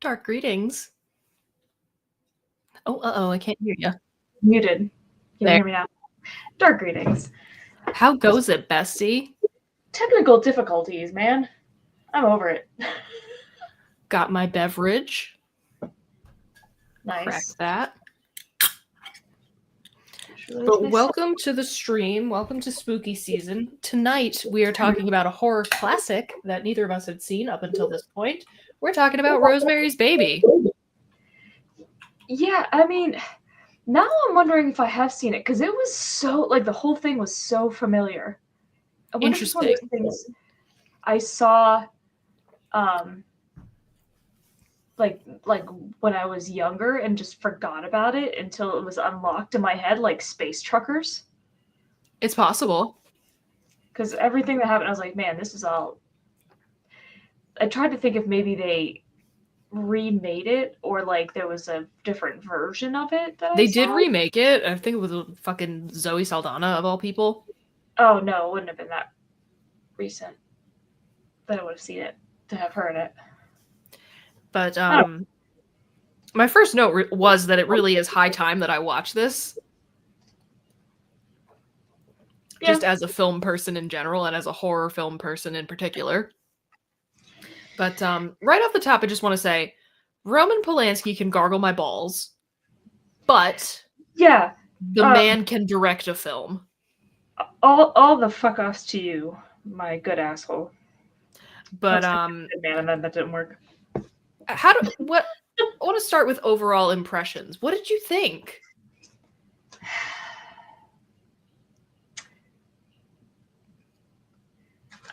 Dark greetings. Oh, I can't hear you. Muted. Can you There. hear me now? Dark greetings. How goes it, bestie? Technical difficulties, man. I'm over it. Got my beverage. Nice. Crack that. But welcome to the stream. Welcome to spooky season. Tonight, we are talking about a horror classic that neither of us had seen up until this point. We're talking about Rosemary's Baby. Yeah, I mean, now I'm wondering if I have seen it, because it was so, like, the whole thing was so familiar. I wonder if it's one of those things I saw, like when I was younger and just forgot about it until it was unlocked in my head, like Space Truckers. It's possible. Because everything that happened, I was like, man, this is all... I tried to think if maybe they remade it or like there was a different version of it that they did remake it. I think it was fucking Zoe Saldana of all people. Oh no, it wouldn't have been that recent that I would have seen it to have heard it. But my first note was that it really is high time that I watch this. Yeah. Just as a film person in general and as a horror film person in particular. But right off the top, I just want to say, Roman Polanski can gargle my balls, but yeah, the man can direct a film. All the fuck offs to you, my good asshole. But man, and then that didn't work. I want to start with overall impressions. What did you think?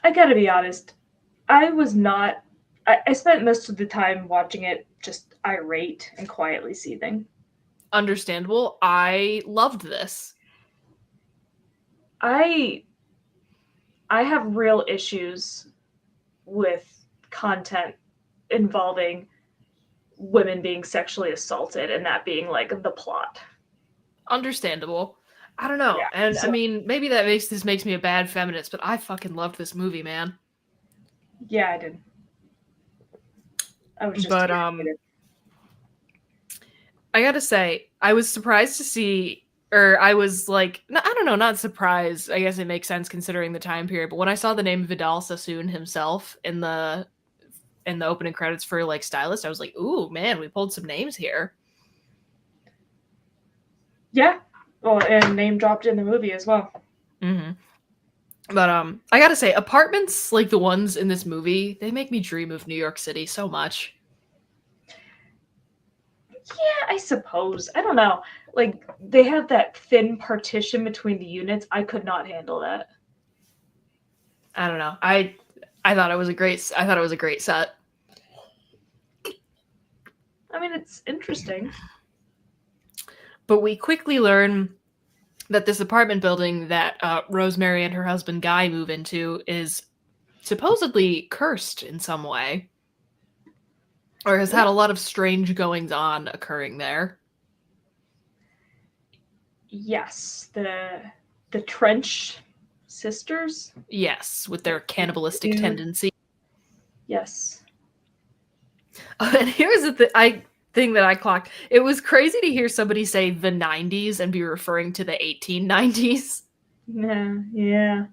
I gotta be honest. I was not... I spent most of the time watching it just irate and quietly seething. Understandable. I loved this. I have real issues with content involving women being sexually assaulted and that being like the plot. Understandable. I don't know. Yeah, and I mean, maybe this makes me a bad feminist, but I fucking loved this movie, man. Yeah, I did. I was just I gotta say, I was surprised to see, or I was like, I don't know, not surprised. I guess it makes sense considering the time period. But when I saw the name Vidal Sassoon himself in the opening credits for like Stylist, I was like, ooh, man, we pulled some names here. Yeah. Well, and name dropped in the movie as well. Mm-hmm. But I gotta say, apartments like the ones in this movie, they make me dream of New York City so much. Yeah, I suppose. I don't know. Like, they have that thin partition between the units. I could not handle that. I don't know. I thought it was a great set. I mean, it's interesting. But we quickly learn that this apartment building that Rosemary and her husband Guy move into is supposedly cursed in some way. Or has had a lot of strange goings-on occurring there. Yes. The Trench sisters? Yes, with their cannibalistic tendency. Yes. And here's the thing that I clocked. It was crazy to hear somebody say the 90s and be referring to the 1890s. Yeah.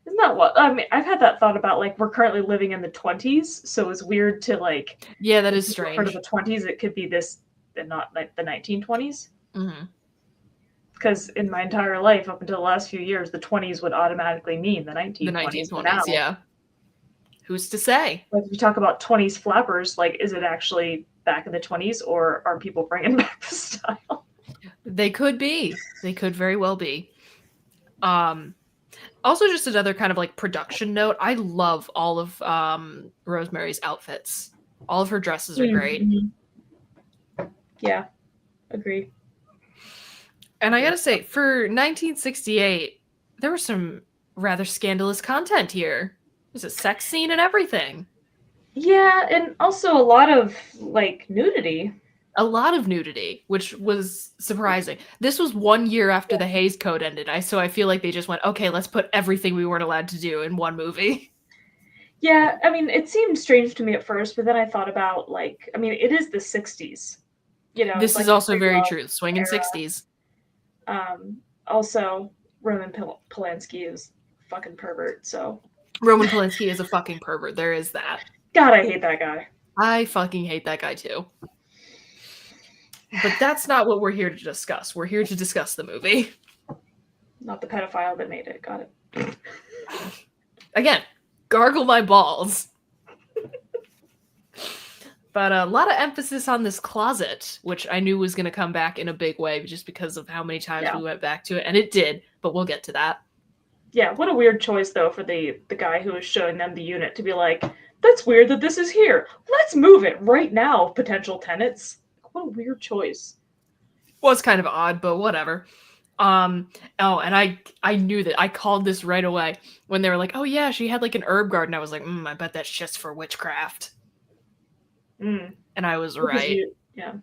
Isn't that what... I mean, I've had that thought about, like, we're currently living in the 20s, so it's weird to, like... Yeah, that is strange. For the 20s, it could be this, and not, like, the 1920s. Mm-hmm. Because in my entire life, up until the last few years, the 20s would automatically mean the 1920s. The 1920s, yeah. Who's to say? Like, if you talk about 20s flappers, like, is it actually back in the 20s, or are people bringing back the style? They could be. They could very well be. Also, just another kind of, like, production note. I love all of Rosemary's outfits. All of her dresses are great. Mm-hmm. Yeah, agree. And I gotta say, for 1968, there was some rather scandalous content here. There's a sex scene and everything. Yeah, and also a lot of, like, nudity. A lot of nudity, which was surprising. This was 1 year after the Hays Code ended, so I feel like they just went, okay, let's put everything we weren't allowed to do in one movie. Yeah, I mean, it seemed strange to me at first, but then I thought about, like, I mean, it is the 60s. It's This like is the also free very love true. Swinging era. 60s. Also, Roman Polanski is a fucking pervert, so. Roman Polanski is a fucking pervert. There is that. God, I hate that guy. I fucking hate that guy too. But that's not what we're here to discuss. We're here to discuss the movie. Not the pedophile that made it. Got it. Again, gargle my balls. But a lot of emphasis on this closet, which I knew was going to come back in a big way just because of how many times we went back to it. And it did, but we'll get to that. Yeah, what a weird choice, though, for the guy who was showing them the unit to be like, that's weird that this is here. Let's move it right now, potential tenants. What a weird choice. Was kind of odd, but whatever. And I knew that. I called this right away when they were like, oh yeah, she had like an herb garden. I was like, I bet that's just for witchcraft. Mm. And I was right. Yeah.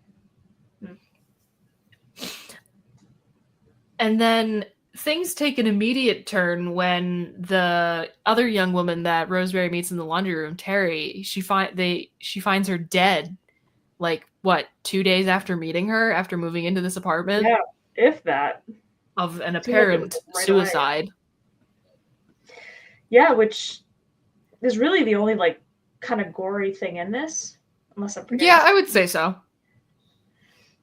Mm. And then things take an immediate turn when the other young woman that Rosemary meets in the laundry room, Terry, she finds her dead. Like what, 2 days after meeting her, after moving into this apartment? Yeah, if that. Of an apparent suicide. Yeah, which is really the only like kind of gory thing in this. Unless I'm forgetting. Yeah, I would say so.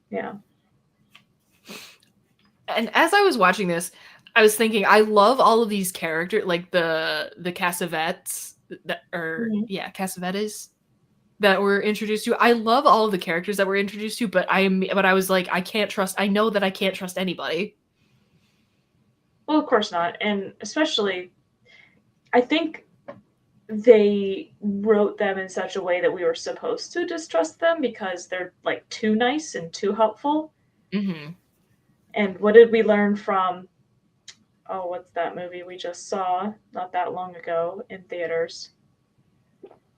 Yeah. And as I was watching this, I was thinking, I love all of these characters, like the Cassavetes, Cassavetes that were introduced to. I love all of the characters that were introduced to, but I was like, I know that I can't trust anybody. Well, of course not. And especially, I think they wrote them in such a way that we were supposed to distrust them because they're like too nice and too helpful. Mm-hmm. And what did we learn from, what's that movie we just saw not that long ago in theaters?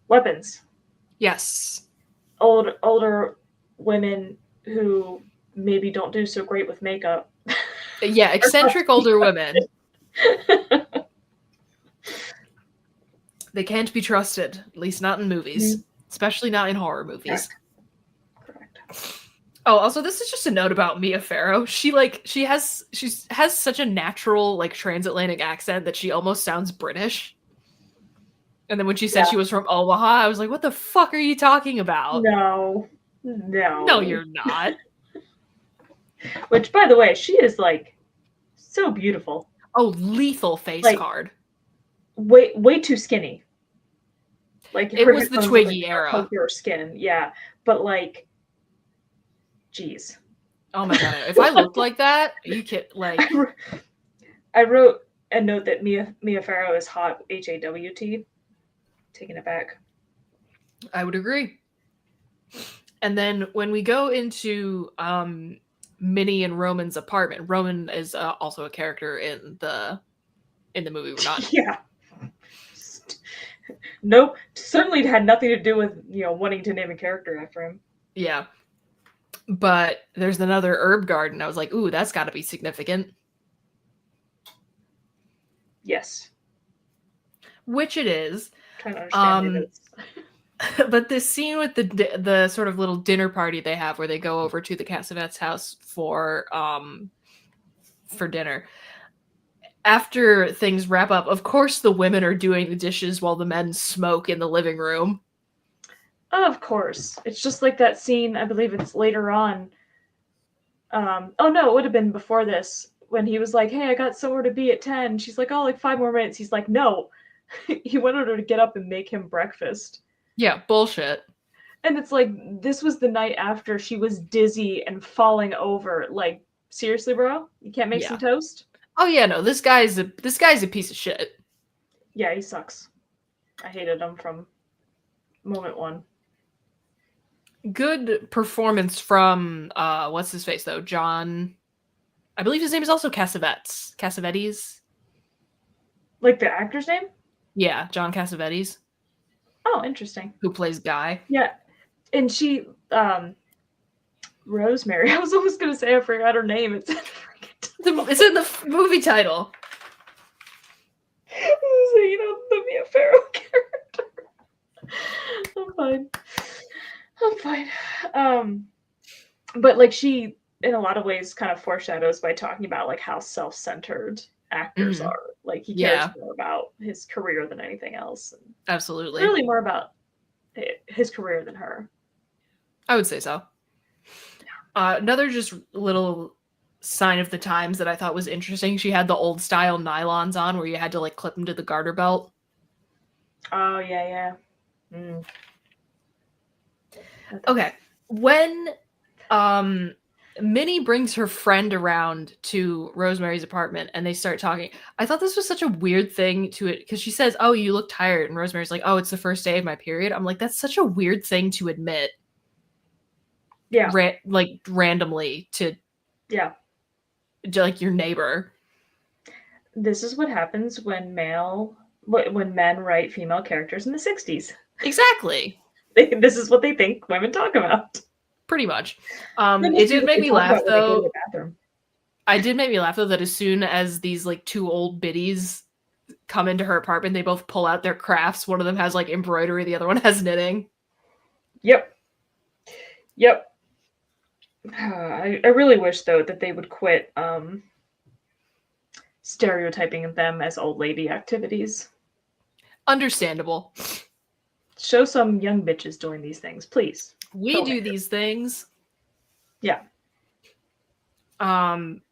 Weapons. Yes. Older women who maybe don't do so great with makeup. Yeah, eccentric older women. They can't be trusted, at least not in movies, especially not in horror movies. Correct. Oh, also, this is just a note about Mia Farrow. She has such a natural like transatlantic accent that she almost sounds British. And then when she said she was from Omaha, I was like, "What the fuck are you talking about?" No, you're not. Which, by the way, she is like so beautiful. Oh, lethal face card. Way too skinny. Like it was the Twiggy era. Healthier skin, yeah. But like, geez. Oh my god! If I looked like that, you could like. I wrote a note that Mia Farrow is hot. HAWT. Taking it back. I would agree. And then when we go into Minnie and Roman's apartment, Roman is also a character in the movie. We're not. Yeah. Nope. Certainly had nothing to do with wanting to name a character after him. Yeah. But there's another herb garden. I was like, ooh, that's got to be significant. Yes. Which it is. I'm trying to understand it. But this scene with the sort of little dinner party they have where they go over to the Cassavetes' house for dinner. After things wrap up, of course the women are doing the dishes while the men smoke in the living room. Of course. It's just like that scene, I believe it's later on. Oh no, it would have been before this, when he was like, hey, I got somewhere to be at 10. She's like, oh, like 5 more minutes. He's like, no. He wanted her to get up and make him breakfast. Yeah, bullshit. And it's like, this was the night after she was dizzy and falling over. Like, seriously, bro? You can't make some toast? Oh yeah, no, this guy's a piece of shit. Yeah, he sucks. I hated him from moment one. Good performance from what's his face though? John, I believe his name is also Cassavetes. Like the actor's name? Yeah, John Cassavetes. Oh, interesting. Who plays Guy. Yeah. And she Rosemary. I was almost gonna say I forgot her name. It's in the movie title. So, the Mia Farrow character. fine. I'm fine. But like she, in a lot of ways, kind of foreshadows by talking about like how self-centered actors Mhm. are. Like he cares Yeah, more about his career than anything else, and absolutely. clearly more about his career than her. I would say so. Another just little sign of the times that I thought was interesting. She had the old style nylons on where you had to like clip them to the garter belt. Oh yeah, yeah. Mm. Okay. When um Minnie brings her friend around to Rosemary's apartment and they start talking. I thought this was such a weird thing to it because she says, "Oh, you look tired," and Rosemary's like, "Oh, it's the first day of my period." I'm like, that's such a weird thing to admit, Yeah, like randomly yeah. to like your neighbor. This is what happens when men write female characters in the 60s. Exactly, This is what they think women talk about. pretty much. They It must be did what make they me talk laugh about when they go to though. the bathroom. I did make me laugh though that as soon as these like two old biddies come into her apartment, they both pull out their crafts. One of them has like embroidery, the other one has knitting. Yep, yep. I really wish though that they would quit stereotyping them as old lady activities. Understandable. Show some young bitches doing these things, please. We do Filmmakers. these things. Yeah. Um,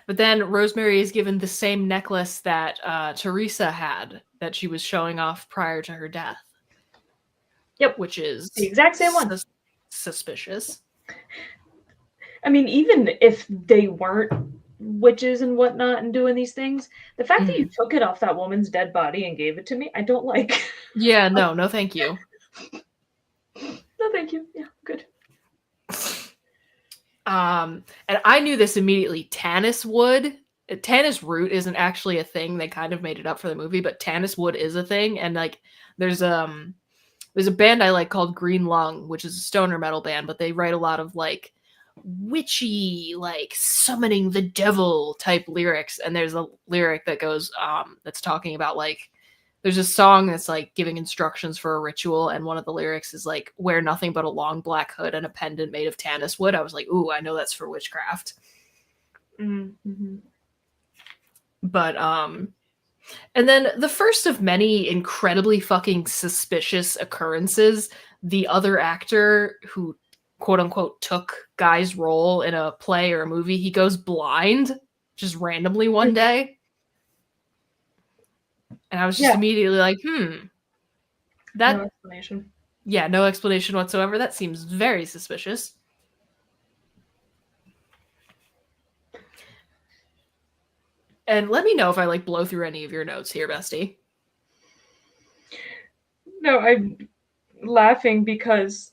but then Rosemary is given the same necklace that Teresa had that she was showing off prior to her death, Yep. which is The exact same one. suspicious. I mean, even if they weren't witches and whatnot and doing these things, the fact that you Mhm. took it off that woman's dead body and gave it to me, I don't like. Yeah, no, thank you. No, thank you. Yeah, good. And I knew this immediately. Tannis wood, tannis root isn't actually a thing. They kind of made it up for the movie, but tannis wood is a thing. And like, there's there's a band I like called Green Lung, which is a stoner metal band, but they write a lot of like witchy, like summoning the devil type lyrics. And there's a lyric that goes, that's talking about like there's a song that's like giving instructions for a ritual, and one of the lyrics is like wear nothing but a long black hood and a pendant made of tannis wood. I was like, ooh, I know that's for witchcraft. Mm-hmm. But and then the first of many incredibly fucking suspicious occurrences, the other actor who quote unquote took Guy's role in a play or a movie, he goes blind just randomly one day. And I was just Yeah, immediately like, no that, explanation. yeah, no explanation whatsoever. That seems very suspicious. And let me know if I like blow through any of your notes here, bestie. No, I'm laughing because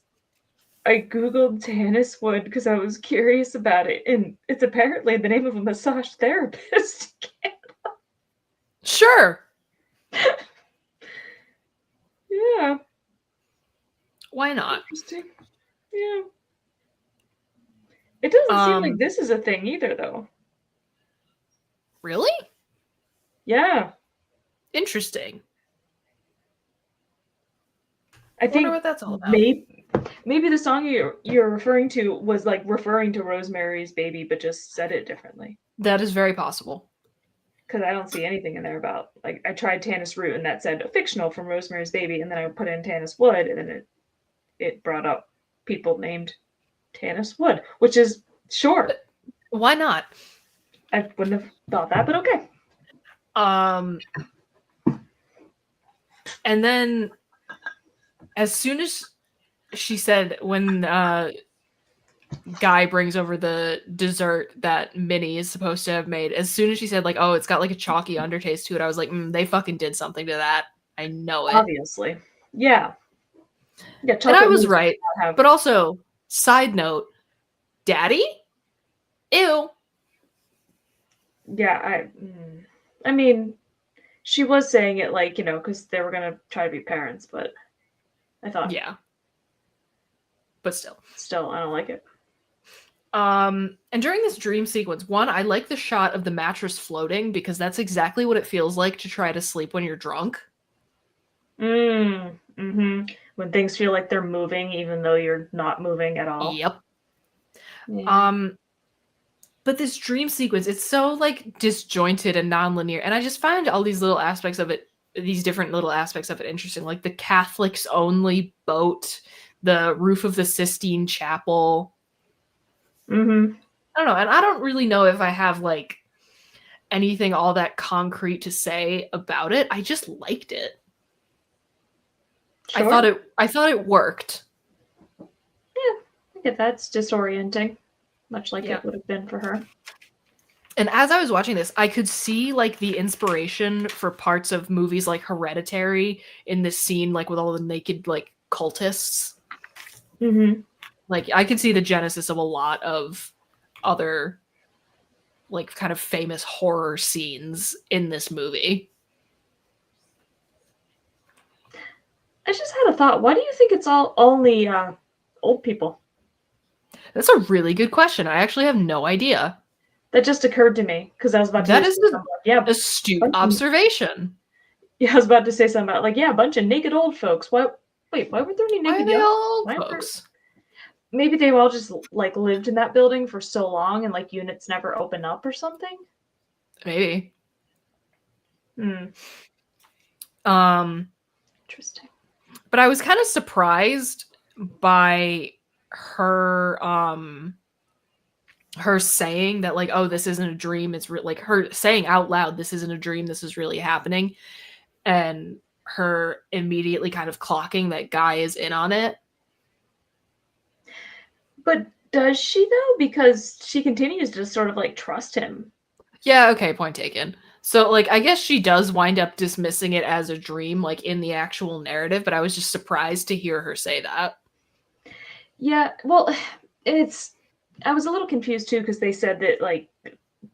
I googled Tannis Wood because I was curious about it, and it's apparently the name of a massage therapist. Sure. Yeah, Why not? interesting. Yeah. It doesn't seem like Um, this is a thing either, though. really? Yeah, Interesting. I Wonder think what that's all about. maybe the song you're referring to was like referring to Rosemary's Baby, but just said it differently. That is very possible. Because I don't see anything in there about like I tried Tannis Root and that said fictional from Rosemary's Baby, and then I put in Tannis Wood, and then it brought up people named Tannis Wood, which is sure. Why not? I wouldn't have thought that, but okay. Um, and then as soon as she said when Guy brings over the dessert that Minnie is supposed to have made, as soon as she said like, "Oh, it's got like a chalky undertaste to it," I was like, "They fucking did something to that. I know it." Obviously, yeah, yeah. And I Chocolate was mousse right. does not have. But also, side note, Daddy? Ew. Yeah, I mean, she was saying it like because they were gonna try to be parents, but I thought Yeah. But still. still I don't like it. And during this dream sequence, one, I like the shot of the mattress floating because that's exactly what it feels like to try to sleep when you're drunk. When things feel like they're moving, even though you're not moving at all. Yep. Yeah. But this dream sequence, it's so like disjointed and nonlinear, and I just find all these little aspects of it, these different little aspects of it, interesting. Like the Catholics only boat, the roof of the Sistine Chapel. Mm-hmm. I don't know, and I don't really know if I have like anything all that concrete to say about it. I just liked it. Sure. I thought it worked. Yeah, I get that's disorienting, much like Yeah. it would have been for her. And as I was watching this, I could see like the inspiration for parts of movies like Hereditary in this scene, like with all the naked like cultists. Mm-hmm. Like I could see the genesis of a lot of other like kind of famous horror scenes in this movie. I just had a thought. Why do you think it's all only old people? That's a really good question. I actually have no idea. That just occurred to me because I was about to That say is something an like, yeah, astute bunch of, observation. yeah, I was about to say something about like, yeah, a bunch of naked old folks. Why? Wait, why weren't there any Why are naked they young? all old Why aren't there? folks? Maybe they all just like lived in that building for so long and like units never open up or something. Maybe. Hmm. Um, Interesting. but I was kind of surprised by her her saying that like, oh, this isn't a dream, it's like her saying out loud, this isn't a dream, this is really happening, and her immediately kind of clocking that Guy is in on it. But does she though? Because she continues to sort of like trust him. Yeah, okay, point taken. So like I guess she does wind up dismissing it as a dream like in the actual narrative, but I was just surprised to hear her say that. Yeah, well, it's I was a little confused too because they said that like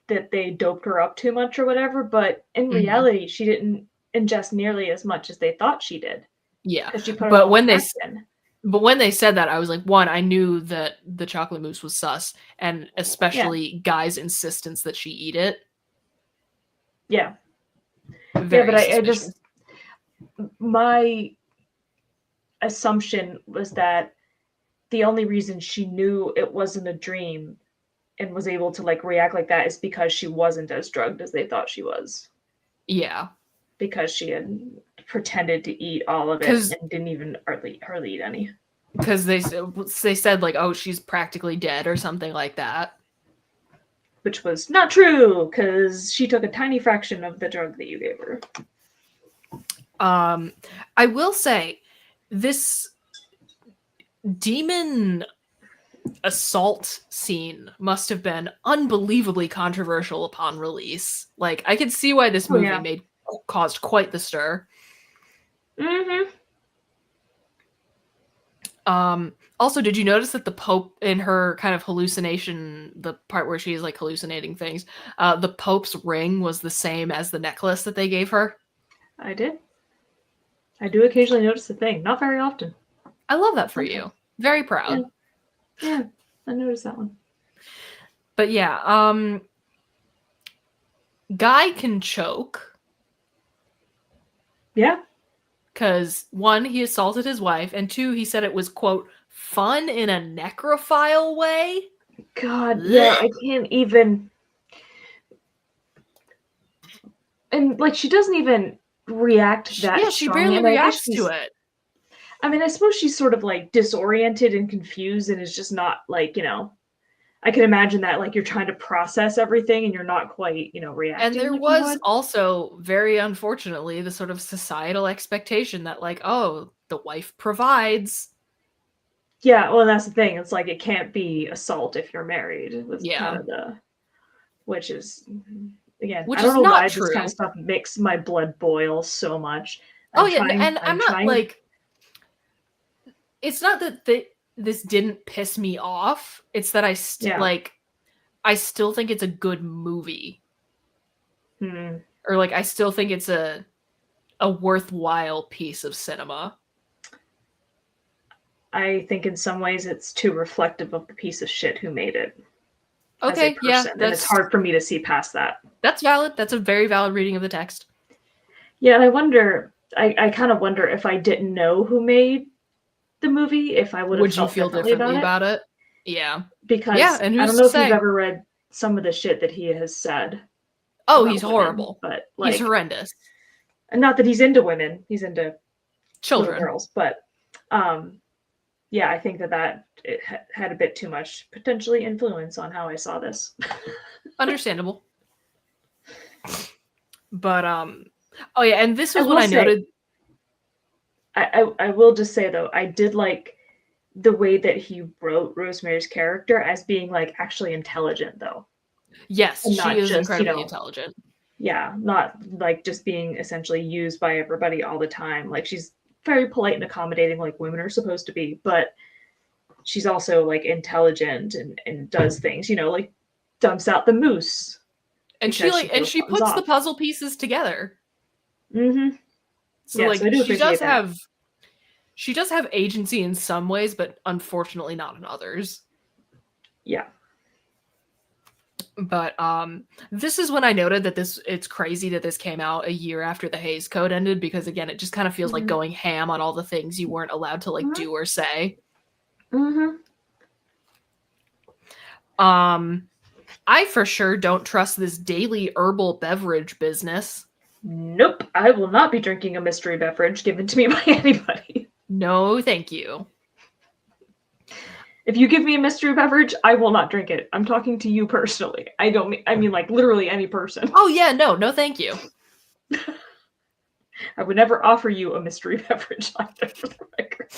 that they doped her up too much or whatever, but in Mm-hmm. reality, she didn't ingest nearly as much as they thought she did Yeah. because she put it But all when they back in. But when they said that, I was like, one, I knew that the chocolate mousse was sus, and Yeah, especially Guy's insistence that she eat it. yeah, yeah. But Very I just suspicious. my assumption was that the only reason she knew it wasn't a dream and was able to like react like that is because she wasn't as drugged as they thought she was. Yeah. Because she had pretended to eat all of it Because and didn't even hardly eat any. they said like, oh, she's practically dead or something like that. Which was not true because she took a tiny fraction of the drug that you gave her. I will say this demon assault scene must have been unbelievably controversial upon release. Like I could see why this Oh movie yeah. caused quite the stir. Mm-hmm. Also, did you notice that the Pope in her kind of hallucination, the part where she's like hallucinating things, the Pope's ring was the same as the necklace that they gave her? I did. I do occasionally notice the thing. Not very often. I love that for Sometimes. you. Very Yeah. proud. Yeah. I noticed that one. But yeah, Guy can choke Yeah. because one, he assaulted his wife, and two, he said it was, quote, fun in a necrophile way. God, yeah, Blech. I can't even. And like, she doesn't even react that Yeah, she strongly. barely And I guess reacts to she's. it. I mean, I suppose she's sort of like disoriented and confused, and is just not like I can imagine that like you're trying to process everything and you're not quite And reacting there like you was would. also, very unfortunately, the sort of societal expectation that, like, oh, the wife provides. Yeah, well, that's the thing. It's like it can't be assault if you're married. Was kind Yeah. of which is again, I Which don't is know not why this kind of true. stuff makes my blood boil so much. Oh, I'm yeah. trying. And I'm I'm not trying. like, it's not that this didn't piss me off. It's that Yeah. I still think it's a good movie. Hmm. Or, like, I still think it's a worthwhile piece of cinema. I think in some ways it's too reflective of the piece of shit who made it as a Okay, yeah, person, and it's hard for me to see past that. that's valid. That's a very valid reading of the text. Yeah, and I wonder. I kind of wonder if I didn't know who made the movie, if I would have Would you felt feel differently differently about it. about it? Yeah. Yeah, Because and I don't who's know to if you've say? ever read some of the shit that he has said Oh, he's about women, horrible. but He's like, horrendous. and not that he's into women, he's into little Children. girls, but um, yeah, I think that it had a bit too much potentially influence on how I saw this. Understandable. But oh yeah, and this I was when will I say, noted I will just say though, I did like the way that he wrote Rosemary's character as being like actually intelligent though, yes, and she not is just, incredibly intelligent. yeah, not like just being essentially used by everybody all the time. Like she's very polite and accommodating like women are supposed to be, but she's also like intelligent and does things, like dumps out the moose And because she feels she something's puts the off. puzzle pieces together. Mm-hmm. So Yeah, so I like do appreciate that. she does have agency in some ways, but unfortunately not in others. Yeah. But this is when I noted that it's crazy that this came out a year after the Hays Code ended, because again it just kind of feels like Mm-hmm. going ham on all the things you weren't allowed to like do or say. Mm-hmm. I for sure don't trust this daily herbal beverage business. Nope, I will not be drinking a mystery beverage given to me by anybody. No, thank you. If you give me a mystery beverage, I will not drink it. I'm talking to you personally. I mean like literally any person. Oh yeah, no, thank you. I would never offer you a mystery beverage either, for the record.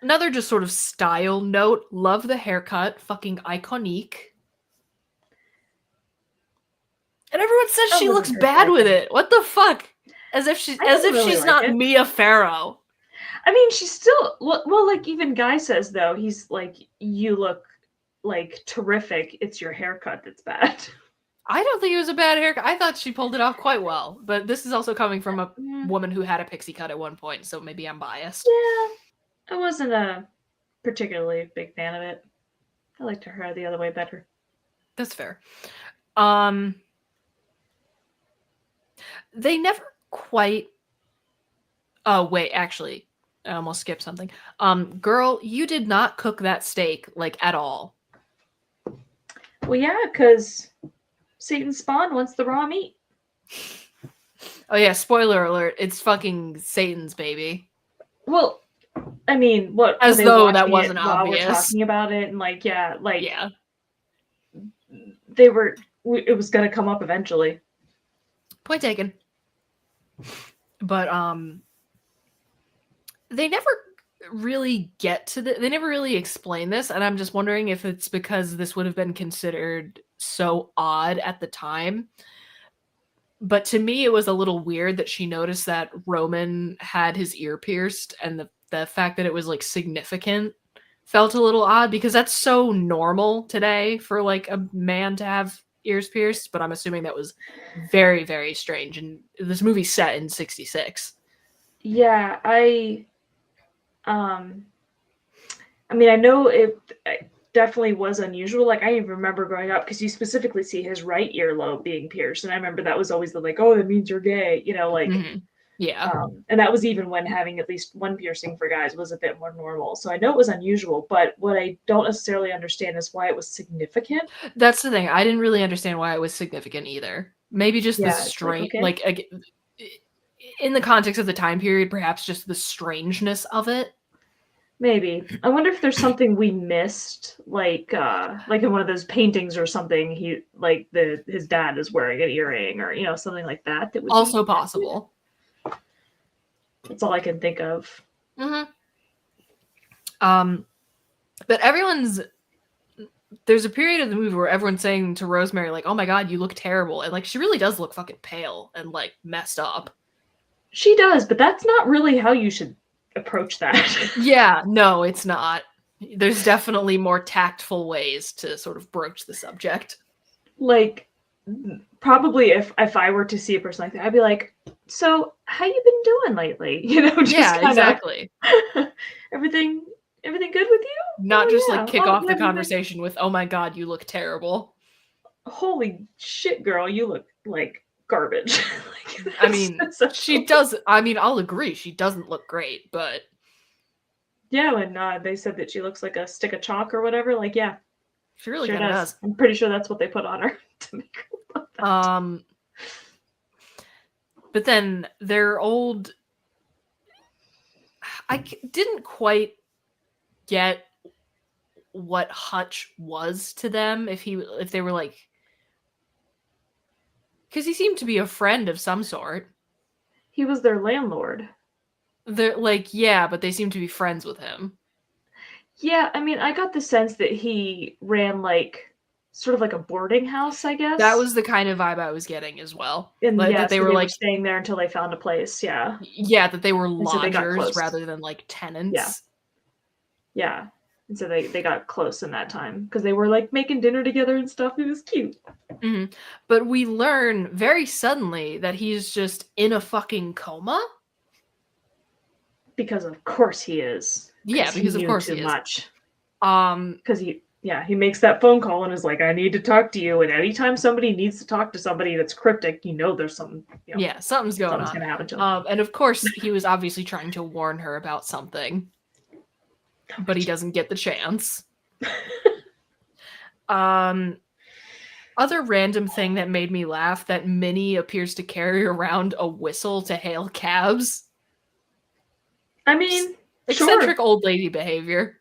Another just sort of style note, love the haircut, fucking iconique. And everyone says That she wasn't looks her bad with thing. it. What the fuck? As if I didn't really she's like not it. Mia Farrow. I mean, she's still well. Like even Guy says though, he's like, "You look like terrific. It's your haircut that's bad." I don't think it was a bad haircut. I thought she pulled it off quite well. But this is also coming from a Yeah, woman who had a pixie cut at one point, so maybe I'm biased. yeah. I wasn't a particularly big fan of it. I liked her hair the other way better. That's fair. They never quite. Oh wait, actually, I almost skipped something. Girl, you did not cook that steak like at all. Well, yeah, because Satan's spawn wants the raw meat. Oh yeah, spoiler alert! It's fucking Satan's baby. Well, I mean, what As are they though that watching it wasn't while we're obvious. talking about it? And like, yeah, like Yeah. they were. It was gonna come up eventually. Point taken. But they never really get to they never really explain this, and I'm just wondering if it's because this would have been considered so odd at the time. But to me it was a little weird that she noticed that Roman had his ear pierced, and the fact that it was like significant felt a little odd, because that's so normal today for like a man to have ears pierced, but I'm assuming that was very, very strange. And this movie's set in 66. Yeah, I mean, I know it definitely was unusual. Like, I even remember growing up because you specifically see his right earlobe being pierced, and I remember that was always the like, oh, that means you're gay, like. Mm-hmm. Yeah. And that was even when having at least one piercing for guys was a bit more normal. So I know it was unusual, but what I don't necessarily understand is why it was significant. That's the thing. I didn't really understand why it was significant either. Maybe just the Yeah, it's like, strange, okay. In the context of the time period, perhaps just the strangeness of it. Maybe. I wonder if there's something we missed, like in one of those paintings or something. He like his dad is wearing an earring, or something like that. That would Also be possible. That's all I can think of. Mm-hmm. But there's a period of the movie where everyone's saying to Rosemary, like, "Oh my God, you look terrible," and like she really does look fucking pale and like messed up. She does, but that's not really how you should approach that. Yeah, no, it's not. There's definitely more tactful ways to sort of broach the subject. Like, probably if I were to see a person like that, I'd be like, "So, how you been doing lately?" Just yeah, kinda, exactly. everything good with you? Not Oh just yeah. like kick Oh, off the have you been? conversation with, "Oh my God, you look terrible." Holy shit, girl, you look like garbage. Like, I mean, she essentially. does. I mean, I'll agree. She doesn't look great, but Yeah, when they said that she looks like a stick of chalk or whatever, like, yeah, she really sure kind of does. does. I'm pretty sure that's what they put on her to make her look like that. But then their old. Didn't quite get what Hutch was to them. If they were like, because he seemed to be a friend of some sort. He was their landlord. They're like, yeah, but they seem to be friends with him. Yeah, I mean, I got the sense that he ran like sort of like a boarding house, I That guess. was the kind of vibe I was getting as well. And Like yeah, that they so were they were like, staying there until they found a place. Yeah. yeah, that they were And so they got lodgers close. rather than like Yeah. tenants. Yeah. And so they got close in that time because they were like making dinner together and stuff. It was cute. Mm-hmm. But we learn very suddenly that he's just in a fucking coma. Because of course he is. Yeah, He because of knew course too he is. much. Um, Because he makes that phone call and is like, I need to talk to you. And anytime somebody needs to talk to somebody that's cryptic, there's something, yeah, something's going something's on. gonna happen to him. And of course, he was obviously trying to warn her about something, but he doesn't get the chance. Other random thing that made me laugh, that Minnie appears to carry around a whistle to hail cabs. I mean, Eccentric sure. old lady behavior.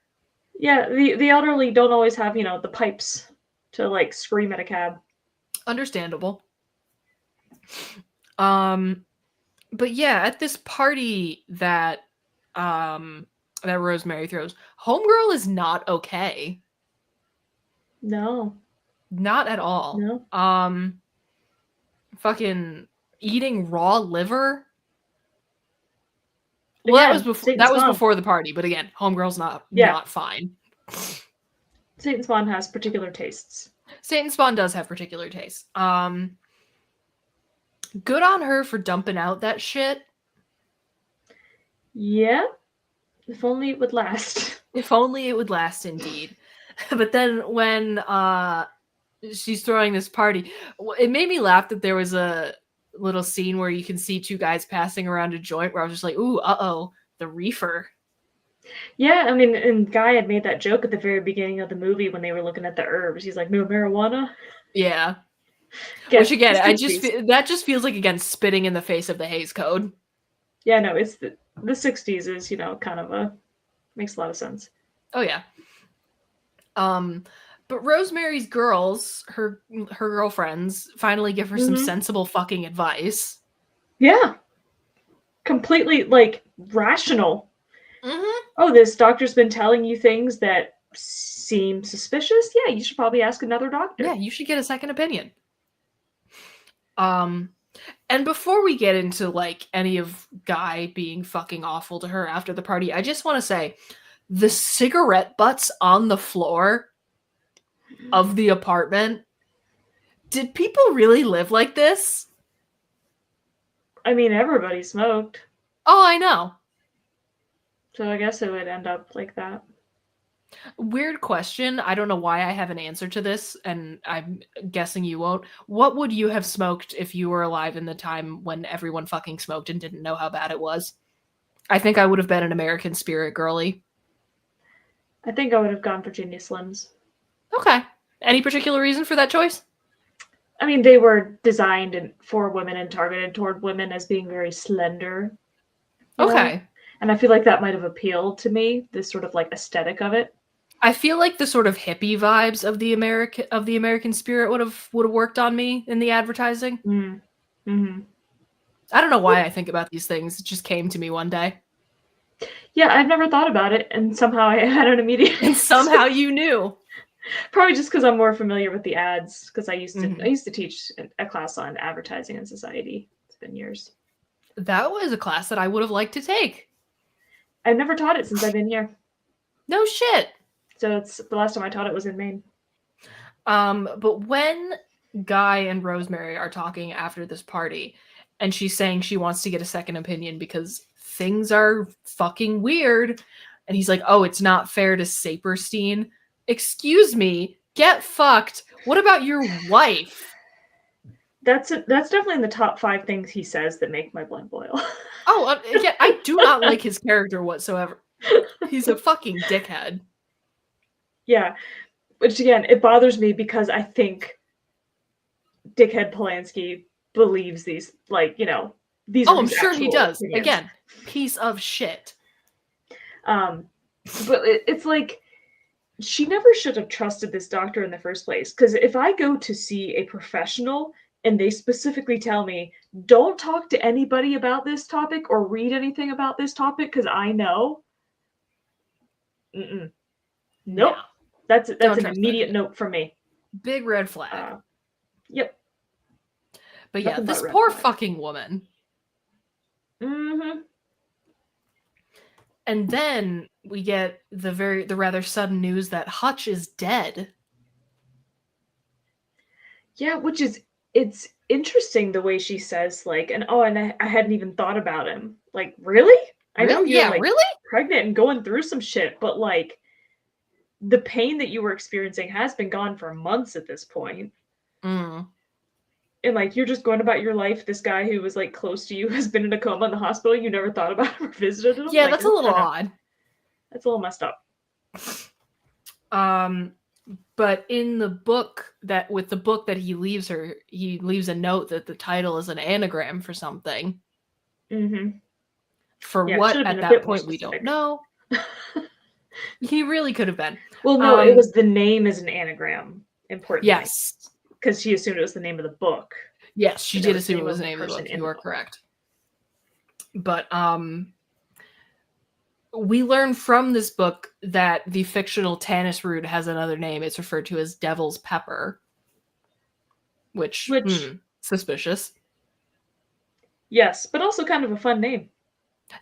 Yeah, the elderly don't always have, the pipes to like scream at a cab. Understandable. But yeah, at this party that Rosemary throws, Homegirl is not okay. No. Not at all. No. Fucking eating raw liver. Well, Again, that Satan's was spawn. before the party, but again, Homegirl's Yeah. not fine. Satan's spawn has particular tastes. Satan's spawn does have particular tastes. Good on her for dumping out that shit. Yeah. If only it would last. If only it would last, indeed. But then when she's throwing this party, it made me laugh that there was a little scene where you can see two guys passing around a joint where I was just like, ooh, uh-oh, the reefer. Yeah, I mean, and Guy had made that joke at the very beginning of the movie when they were looking at the herbs. He's like, no marijuana? Yeah. Again, Which again, that just feels like, again, spitting in the face of the Hays Code. Yeah, no, it's the 60s is, kind of makes a lot of sense. Oh yeah. But Rosemary's girls, her girlfriends, finally give her some sensible fucking advice. Yeah. Completely, like, rational. Mm-hmm. Oh, this doctor's been telling you things that seem suspicious? Yeah, you should probably ask another doctor. Yeah, you should get a second opinion. And before we get into, like, any of Guy being fucking awful to her after the party, I just want to say, the cigarette butts on the floor of the apartment, did people really live like this? I mean, everybody smoked. Oh, I know. So I guess it would end up like that. Weird question. I don't know why I have an answer to this, and I'm guessing you won't. What would you have smoked if you were alive in the time when everyone fucking smoked and didn't know how bad it was? I think I would have been an American Spirit girly. I think I would have gone Virginia Slims. Okay. Any particular reason for that choice? I mean, they were designed for women and targeted toward women as being very slender. Okay. And I feel like that might have appealed to me, this sort of like aesthetic of it. I feel like the sort of hippie vibes of the American Spirit would have worked on me in the advertising. Mm-hmm. I don't know why I think about these things. It just came to me one day. Yeah, I've never thought about it, and somehow I had an immediate. And somehow you knew. Probably just because I'm more familiar with the ads. Because I used to teach a class on advertising and society. It's been years. That was a class that I would have liked to take. I've never taught it since I've been here. No shit. So it's the last time I taught it was in Maine. But when Guy and Rosemary are talking after this party, and she's saying she wants to get a second opinion because things are fucking weird, and he's like, oh, it's not fair to Saperstein. Excuse me, get fucked. What about your wife? That's definitely in the top 5 things he says that make my blood boil. Oh, yeah, I do not like his character whatsoever. He's a fucking dickhead. Yeah, which again, it bothers me because I think dickhead Polanski believes these, like, these are Oh, I'm his sure he actual does. opinions. Again, piece of shit. But it's like she never should have trusted this doctor in the first place. Because if I go to see a professional and they specifically tell me, don't talk to anybody about this topic or read anything about this topic because I know, nope. No, That's don't an trust that immediate shit. note from me. Big red flag. Yep. But yeah, Nothing this but red poor flag. fucking woman. Mm-hmm. And then we get the rather sudden news that Hutch is dead. Yeah, which is it's interesting the way she says like, and I hadn't even thought about him. Like, really? I know Really? you're Yeah, like really? pregnant and going through some shit, but like the pain that you were experiencing has been gone for months at this point. Mm. And like you're just going about your life. This guy who was like close to you has been in a coma in the hospital. You never thought about him or visited him. Yeah, Like that's a little odd. that's a little messed up. But in the book that he leaves her, he leaves a note that the title is an anagram for something. Mm-hmm. For Yeah, it should what have at been a that bit more point we don't specific. know. He really could have been. Well, no, it was the name is an anagram, importantly. Yes. Because she assumed it was the name of the book. Yes, she did assume it was the name name of the book. You the are book. correct. But we learn from this book that the fictional Tanis root has another name. It's referred to as Devil's Pepper. Which suspicious. Yes, but also kind of a fun name.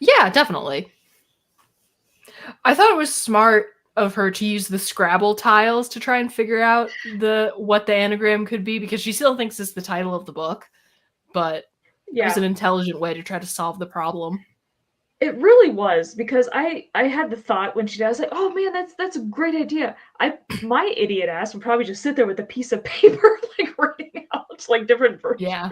Yeah, definitely. I thought it was smart of her to use the Scrabble tiles to try and figure out what the anagram could be, because she still thinks it's the title of the book, but it was an intelligent way to try to solve the problem. It really was, because I had the thought when she did, I was like, oh man, that's a great idea. My idiot ass would probably just sit there with a piece of paper like writing out like different versions. Yeah.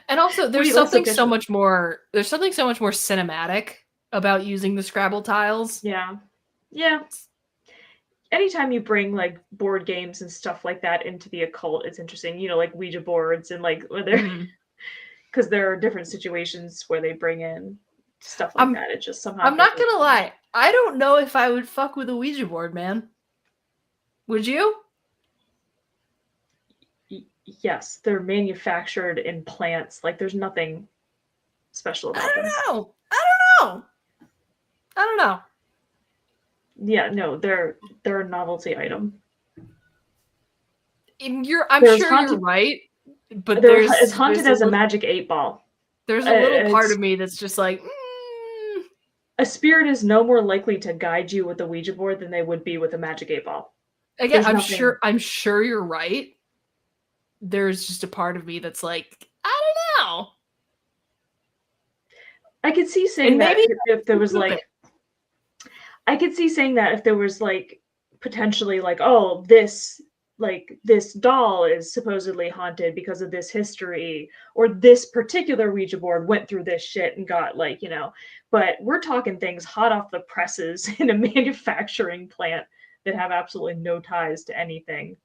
And also there's something so much more cinematic about using the Scrabble tiles. Yeah. Yeah. Anytime you bring like board games and stuff like that into the occult, it's interesting. Like Ouija boards and like because there are different situations where they bring in stuff like that. It just somehow. I'm not gonna lie. I don't know if I would fuck with a Ouija board, man. Would you? Yes, they're manufactured in plants. Like there's nothing special about them. I don't know. Yeah, no, they're a novelty item. I'm sure you're right, but there's as haunted as a magic 8-ball. There's a little part of me that's just like, a spirit is no more likely to guide you with a Ouija board than they would be with a magic 8-ball. Again, I'm sure you're right. There's just a part of me that's like, I don't know. I could see saying that if there was like, I could see saying that if there was like potentially like, oh, this doll is supposedly haunted because of this history, or this particular Ouija board went through this shit and got like, but we're talking things hot off the presses in a manufacturing plant that have absolutely no ties to anything.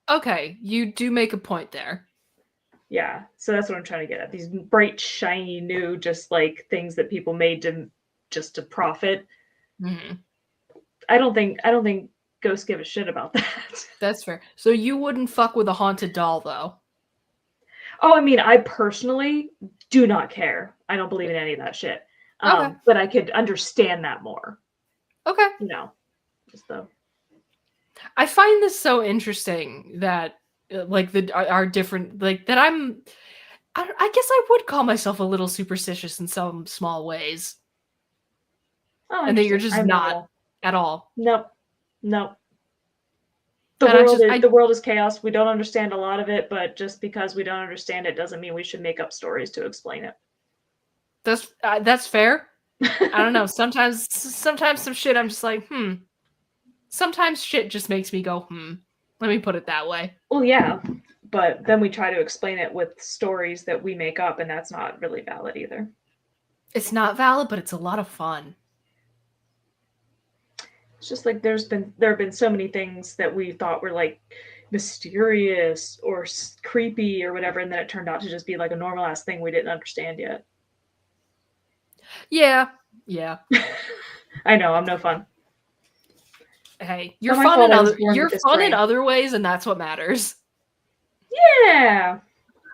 Okay, you do make a point there. Yeah, so that's what I'm trying to get at. These bright, shiny, new, just like things that people made to profit. Mm-hmm. I don't think ghosts give a shit about that. That's fair. So you wouldn't fuck with a haunted doll, though? Oh, I mean, I personally do not care. I don't believe in any of that shit. Okay. But I could understand that more. Okay. Just though. I find this so interesting that like our different, like that I guess I would call myself a little superstitious in some small ways. Oh, and that you're just not at all. Nope. The world is chaos. We don't understand a lot of it, but just because we don't understand it doesn't mean we should make up stories to explain it. That's fair. I don't know. Sometimes some shit I'm just like, Sometimes shit just makes me go, Let me put it that way. Well, yeah. But then we try to explain it with stories that we make up, and that's not really valid either. It's not valid, but it's a lot of fun. It's just like there have been so many things that we thought were like mysterious or creepy or whatever, and then it turned out to just be like a normal ass thing we didn't understand yet. Yeah. I know, I'm no fun. Hey, you're Not my fun fault in I was other born you're with this fun in brain. other ways, and that's what matters. Yeah.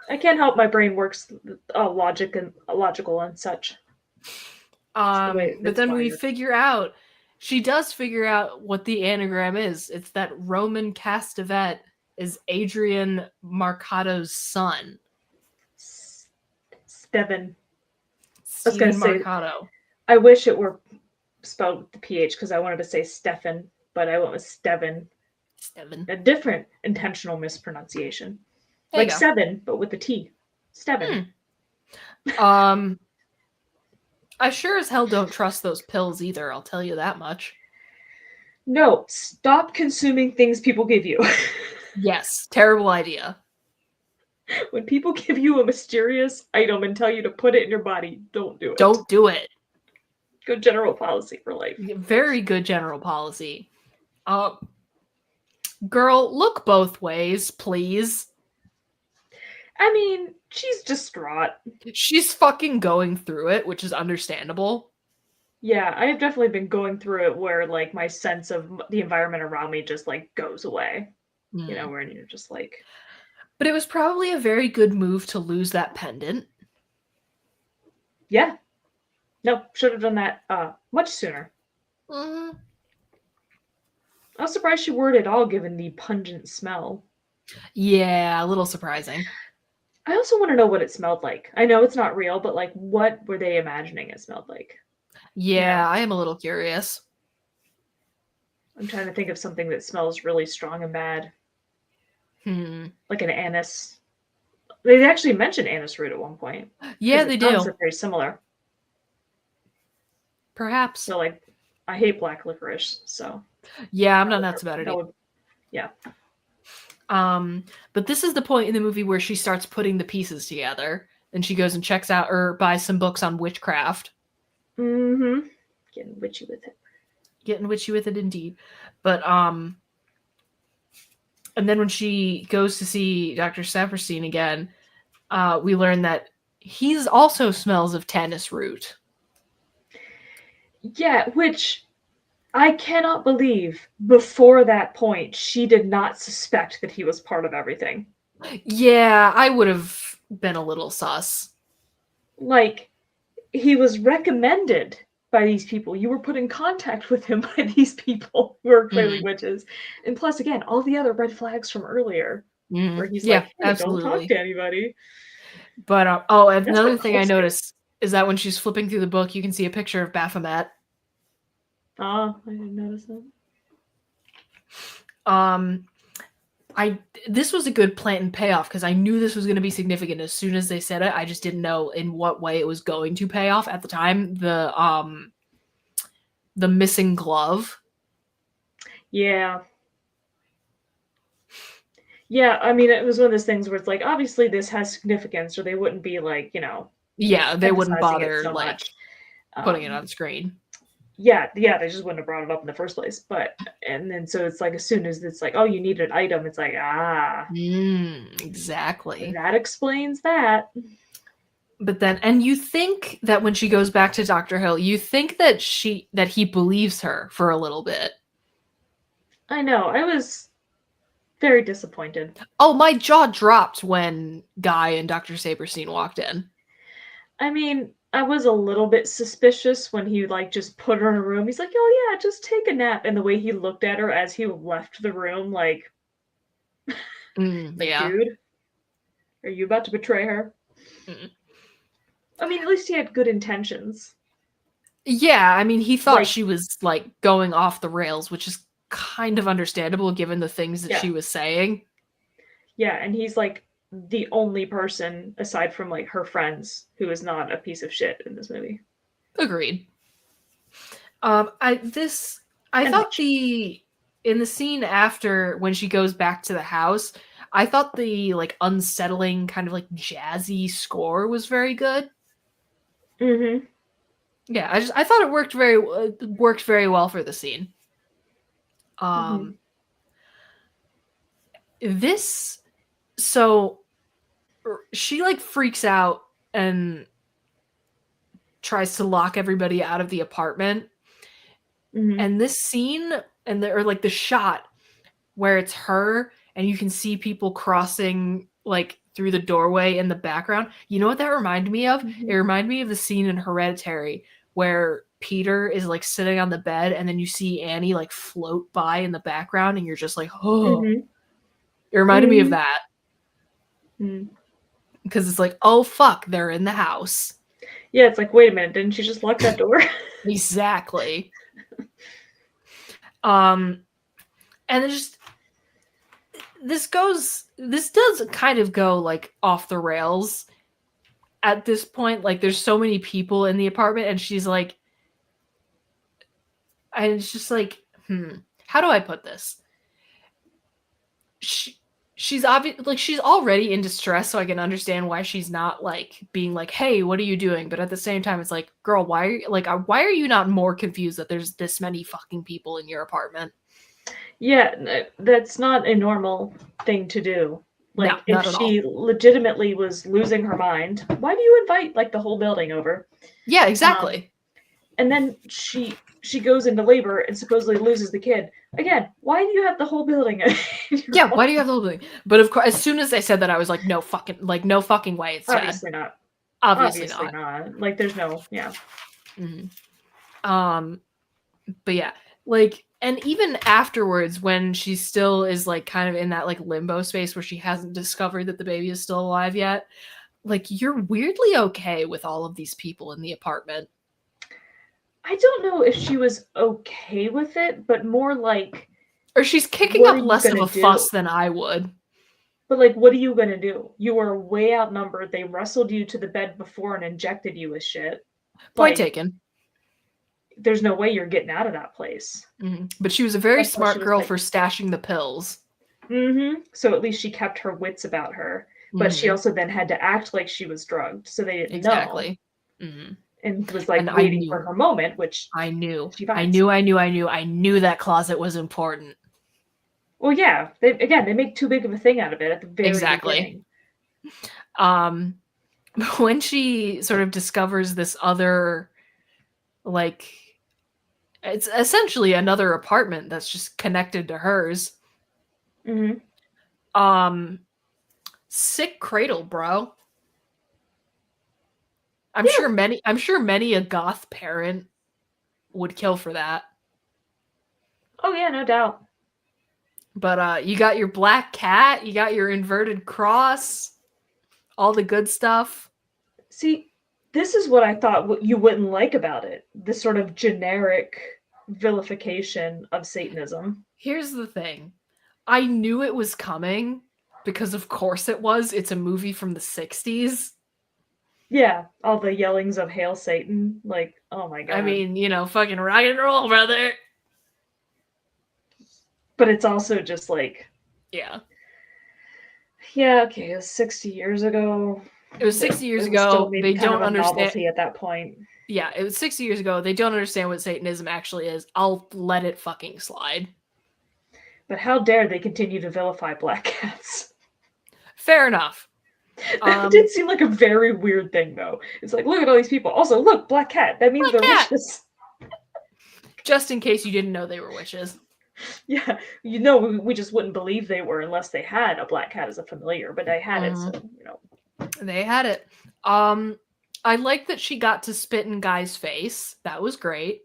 I can't help my brain works logical and such. But then we figure out she does figure out what the anagram is. It's that Roman Castevet is Adrian Marcato's son. Steven. I was gonna Stephen say, Marcato. I wish it were spelled with the PH because I wanted to say Stefan, but I went with Steven. Steven. A different intentional mispronunciation. There Like you go. seven, but with the T. Steven. I sure as hell don't trust those pills either, I'll tell you that much. No, stop consuming things people give you. Yes, terrible idea. When people give you a mysterious item and tell you to put it in your body, don't do it. Don't do it. Good general policy for life. Very good general policy. Girl, look both ways, please. I mean, she's distraught. She's fucking going through it, which is understandable. Yeah, I have definitely been going through it where like my sense of the environment around me just like goes away. You know, where you're just like. But it was probably a very good move to lose that pendant. Yeah. No, should have done that much sooner. Mm-hmm. I was surprised she wore it at all given the pungent smell. Yeah, a little surprising. I also want to know what it smelled like. I know it's not real, but like what were they imagining it smelled like? Yeah, I am a little curious. I'm trying to think of something that smells really strong and bad. Like an anise. They actually mentioned anise root at one point. Yeah, they do. They're very similar. Perhaps. So like, I hate black licorice. So yeah, I'm not nuts about it. Yeah. But this is the point in the movie where she starts putting the pieces together, and she goes and checks out or buys some books on witchcraft. Mm-hmm. Getting witchy with it. Getting witchy with it, indeed. But and then when she goes to see Dr. Saperstein again, we learn that he's also smells of tannis root. Yeah, which I cannot believe before that point she did not suspect that he was part of everything. Yeah, I would have been a little sus. Like, he was recommended by these people. You were put in contact with him by these people who are clearly witches. And plus, again, all the other red flags from earlier, where he's like, hey, absolutely. don't talk to anybody. But, and another thing I noticed is that when she's flipping through the book, you can see a picture of Baphomet. Oh, I didn't notice that. This was a good plant and payoff because I knew this was going to be significant as soon as they said it. I just didn't know in what way it was going to pay off at the time. The missing glove. Yeah. Yeah, I mean, it was one of those things where it's like, obviously this has significance, or they wouldn't be like, Yeah, they wouldn't bother so like much. putting it on screen. Yeah, they just wouldn't have brought it up in the first place. And then so it's like as soon as it's like, oh, you need an item, it's like, exactly. That explains that. But then, and you think that when she goes back to Dr. Hill, you think that he believes her for a little bit. I know. I was very disappointed. Oh, my jaw dropped when Guy and Dr. Saperstein walked in. I mean, I was a little bit suspicious when he like just put her in a room. He's like, "Oh yeah, just take a nap." And the way he looked at her as he left the room, like, yeah, dude, are you about to betray her? I mean, at least he had good intentions. Yeah, I mean, he thought she was like going off the rails, which is kind of understandable given the things that she was saying. Yeah, and he's like the only person aside from like her friends who is not a piece of shit in this movie. Agreed. I thought in the scene after when she goes back to the house, I thought the like unsettling kind of like jazzy score was very good. Mm-hmm. Yeah, I thought it worked very well for the scene. Mm-hmm. Um, this so she like freaks out and tries to lock everybody out of the apartment. Mm-hmm. And this scene or like the shot where it's her and you can see people crossing like through the doorway in the background. You know what that reminded me of? Mm-hmm. It reminded me of the scene in Hereditary where Peter is like sitting on the bed and then you see Annie like float by in the background and you're just like, oh. Mm-hmm. It reminded me of Mm-hmm. that Mm. because it's like, oh fuck, they're in the house. Yeah, it's like, wait a minute, didn't you just lock that door? Exactly. Um and it just this does kind of go like off the rails at this point. Like there's so many people in the apartment and she's like, and it's just like, how do I put this? she she's obvious, like she's already in distress, so I can understand why she's not like being like, hey, what are you doing? But at the same time it's like, girl, why are you not more confused that there's this many fucking people in your apartment? Yeah, that's not a normal thing to do. No, Like, if not at all. she legitimately was losing her mind, why do you invite like the whole building over? Yeah, Um, exactly. and then she goes into labor and supposedly loses the kid. Again, why do you have the whole building in your Yeah, why do you home? have the whole thing? But of course, as soon as they said that, I was like, no fucking way, it's Chad. Obviously not. Obviously Obviously not. not. Like, there's no, yeah. Mhm. Um, but yeah, like, and even afterwards, when she still is like kind of in that like limbo space where she hasn't discovered that the baby is still alive yet, like you're weirdly okay with all of these people in the apartment. I don't know if she was okay with it, but more like, Or she's kicking what are up you less of gonna a do? fuss than I would. But like, what are you gonna do? You were way outnumbered. They wrestled you to the bed before and injected you with shit. Point Like, taken. there's no way you're getting out of that place. But she was a very That's why she smart was girl like, for stashing the pills. So at least she kept her wits about her. But she hmm also then had to act like she was drugged, so they didn't know, Exactly. hmm and was like And I waiting for knew, her moment, which I knew, she I finds. knew, I knew, I knew, I knew that closet was important. Well, yeah, they make too big of a thing out of it at the very Exactly. beginning. Um, when she sort of discovers this other, like, it's essentially another apartment that's just connected to hers. hmm Um, sick cradle, bro. Yeah. I'm sure many a goth parent would kill for that. Oh yeah, no doubt. But you got your black cat, you got your inverted cross, all the good stuff. See, this is what I thought you wouldn't like about it. This sort of generic vilification of Satanism. Here's the thing. I knew it was coming because of course it was. It's a movie from the 60s. Yeah, all the yellings of Hail Satan, like, oh my I god. mean, fucking rock and roll, brother. But it's also just like, Yeah. yeah, okay, it was 60 years ago. It was 60 years It was still ago. maybe They kind of don't a understand. novelty at that point. Yeah, it was 60 years ago. They don't understand what Satanism actually is. I'll let it fucking slide. But how dare they continue to vilify black cats? Fair enough. That did seem like a very weird thing, though. It's like, look at all these people. Also, look, black cat. That means Black they're cat. witches. Just in case you didn't know they were witches. Yeah, you know, we just wouldn't believe they were unless they had a black cat as a familiar, but they had it, so, you know. They had it. I like that she got to spit in Guy's face. That was great.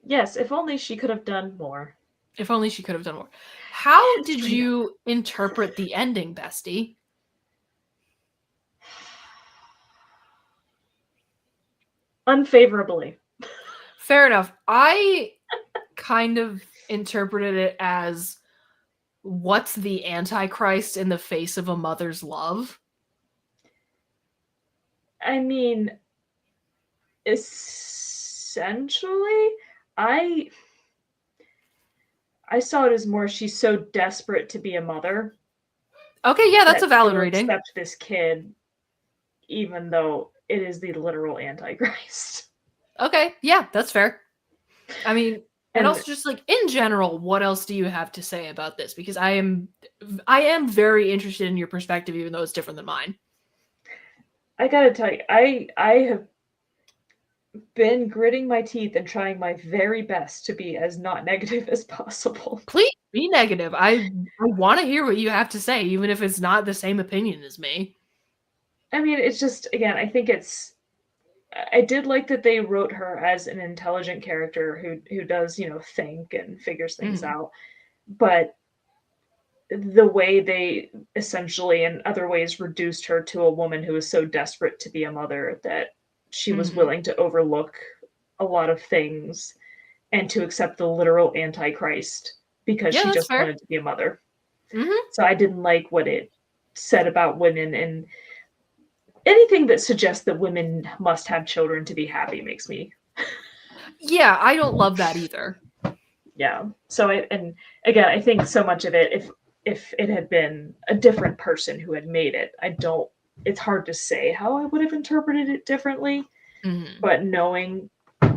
Yes, if only she could have done more. If only she could have done more. How Yeah, did straight up. you interpret the ending, Bestie? Unfavorably. Fair enough. I kind of interpreted it as what's the Antichrist in the face of a mother's love? I mean, essentially, I I saw it as more she's so desperate to be a mother Okay, yeah, that's that a valid she'll rating. accept this kid, even though it is the literal Antichrist. Okay, yeah, that's fair. I mean, and And also just like in general, what else do you have to say about this? Because I am very interested in your perspective, even though it's different than mine. I gotta tell you, I have been gritting my teeth and trying my very best to be as not negative as possible. Please be negative. I want to hear what you have to say, even if it's not the same opinion as me. I mean, it's just again, I did like that they wrote her as an intelligent character who does, think and figures things Mhm. out. But the way they essentially in other ways reduced her to a woman who was so desperate to be a mother that she was Mhm. willing to overlook a lot of things and to accept the literal antichrist because Yeah, she that's just fair. wanted to be a mother. Mhm. So I didn't like what it said about women, and anything that suggests that women must have children to be happy makes me, Yeah, I don't love that either. yeah. So and again, I think so much of it, if it had been a different person who had made it, I don't. It's hard to say how I would have interpreted it differently, Mhm. but knowing